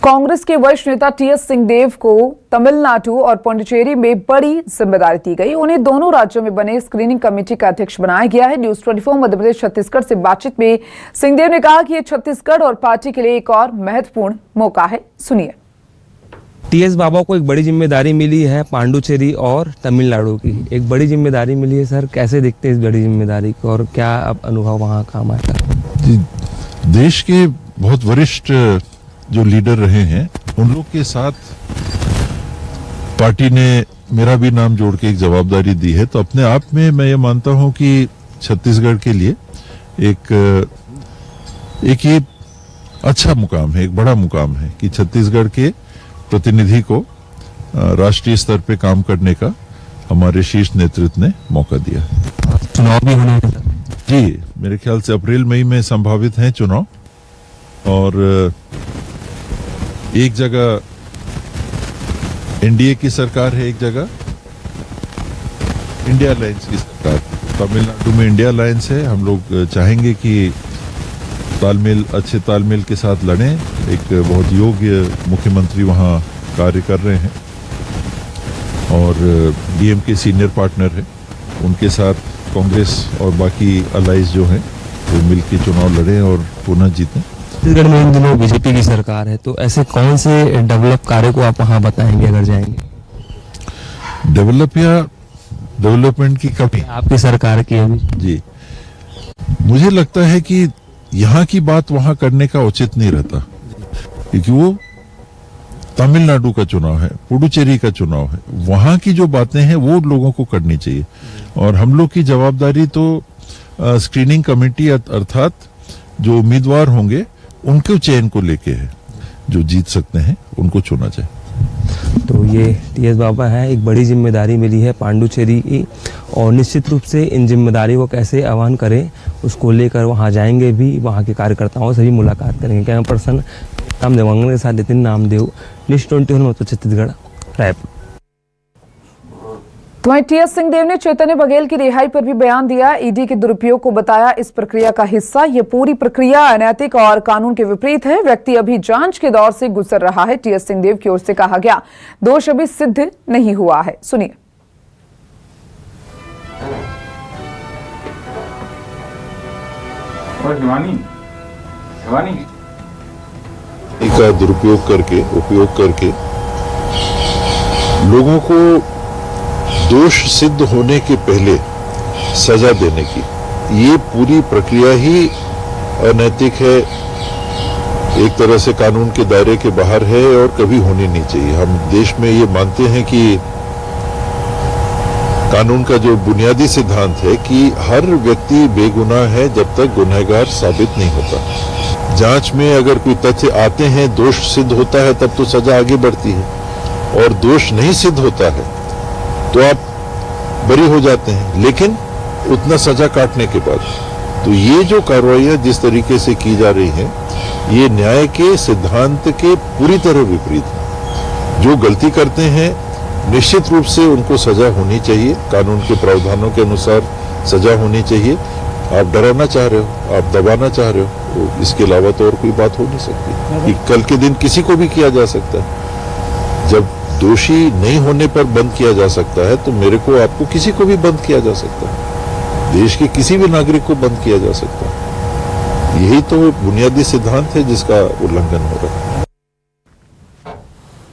कांग्रेस के वरिष्ठ नेता टीएस सिंहदेव को तमिलनाडु और पुडुचेरी में बड़ी जिम्मेदारी दी गई। उन्हें दोनों राज्यों में बने स्क्रीनिंग कमेटी का अध्यक्ष बनाया गया है। न्यूज 24 मध्य प्रदेश छत्तीसगढ़ से बातचीत में सिंहदेव ने कहा कि यह छत्तीसगढ़ और पार्टी के लिए एक और महत्वपूर्ण मौका है। सुनिए। टीएस बाबा को एक बड़ी जिम्मेदारी मिली है, पांडुचेरी और तमिलनाडु की एक बड़ी जिम्मेदारी मिली है। सर, कैसे देखते हैं इस बड़ी जिम्मेदारी को और क्या अब अनुभव वहाँ काम आएगा? देश के बहुत वरिष्ठ जो लीडर रहे हैं उन लोग के साथ पार्टी ने मेरा भी नाम जोड़ के एक जवाबदारी दी है, तो अपने आप में मैं ये मानता हूं कि छत्तीसगढ़ के लिए एक ये अच्छा मुकाम है, एक बड़ा मुकाम है कि छत्तीसगढ़ के प्रतिनिधि को राष्ट्रीय स्तर पे काम करने का हमारे शीर्ष नेतृत्व ने मौका दिया। चुनाव भी होने जी, मेरे ख्याल से अप्रैल मई में संभावित हैं चुनाव, और एक जगह एनडीए की सरकार है, एक जगह इंडिया अलायंस की सरकार। तमिलनाडु में इंडिया अलायंस है। हम लोग चाहेंगे कि अच्छे तालमेल के साथ लड़ें। एक बहुत योग्य मुख्यमंत्री वहां कार्य कर रहे हैं और डीएमके सीनियर पार्टनर है। उनके साथ कांग्रेस और बाकी अलाइज जो हैं वो मिलकर चुनाव लड़ें और पुनः जीतें। छत्तीसगढ़ में इन दिनों बीजेपी की सरकार है, तो ऐसे कौन से डेवलप कार्य को आप वहां बताएंगे अगर जाएंगे? डेवलप या डेवलपमेंट की कमी आपकी सरकार की अभी? जी, मुझे लगता है कि यहाँ की बात वहां करने का उचित नहीं रहता, क्योंकि वो तमिलनाडु का चुनाव है, पुडुचेरी का चुनाव है। वहां की जो बातें हैं वो लोगों को करनी चाहिए, और हम लोग की जवाबदारी तो स्क्रीनिंग कमेटी अर्थात जो उम्मीदवार होंगे उनके चयन को लेके है। जो जीत सकते हैं उनको चुना जाए। तो ये टीएस बाबा है, एक बड़ी जिम्मेदारी मिली है पांडुचेरी की, और निश्चित रूप से इन जिम्मेदारी को कैसे आह्वान करें उसको लेकर वहां जाएंगे भी, वहां के कार्यकर्ताओं से भी मुलाकात करेंगे। कैमरा पर्सन राम देवांगन के साथ नितिन नामदेव, न्यूज 24 छत्तीसगढ़, रायपुर। तो वहीं टीएस सिंहदेव ने चैतन्य बघेल की रिहाई पर भी बयान दिया। ईडी के दुरुपयोग को बताया इस प्रक्रिया का हिस्सा। ये पूरी प्रक्रिया अनैतिक और कानून के विपरीत है। व्यक्ति अभी जांच के दौर से गुजर रहा है। टीएस सिंहदेव की ओर से कहा गया दोष अभी सिद्ध नहीं हुआ है। सुनिए। का दुरुपयोग करके, उपयोग करके लोगों को दोष सिद्ध होने के पहले सजा देने की, ये पूरी प्रक्रिया ही अनैतिक है, एक तरह से कानून के दायरे के बाहर है और कभी होनी नहीं चाहिए। हम देश में ये मानते हैं कि कानून का जो बुनियादी सिद्धांत है कि हर व्यक्ति बेगुनाह है जब तक गुनहगार साबित नहीं होता। जांच में अगर कोई तथ्य आते हैं, दोष सिद्ध होता है, तब तो सजा आगे बढ़ती है, और दोष नहीं सिद्ध होता है तो आप बरी हो जाते हैं, लेकिन उतना सजा काटने के बाद। तो ये जो कार्रवाइयां जिस तरीके से की जा रही हैं, ये न्याय के सिद्धांत के पूरी तरह विपरीत है। जो गलती करते हैं निश्चित रूप से उनको सजा होनी चाहिए, कानून के प्रावधानों के अनुसार सजा होनी चाहिए। आप डराना चाह रहे हो, आप दबाना चाह रहे हो, तो इसके अलावा तो और कोई बात हो नहीं सकती। कि कल के दिन किसी को भी किया जा सकता है। जब दोषी नहीं होने पर बंद किया जा सकता है, तो मेरे को, आपको, किसी को भी बंद किया जा सकता है। देश के किसी भी नागरिक को बंद किया जा सकता है। यही तो बुनियादी सिद्धांत है जिसका उल्लंघन हो रहा है।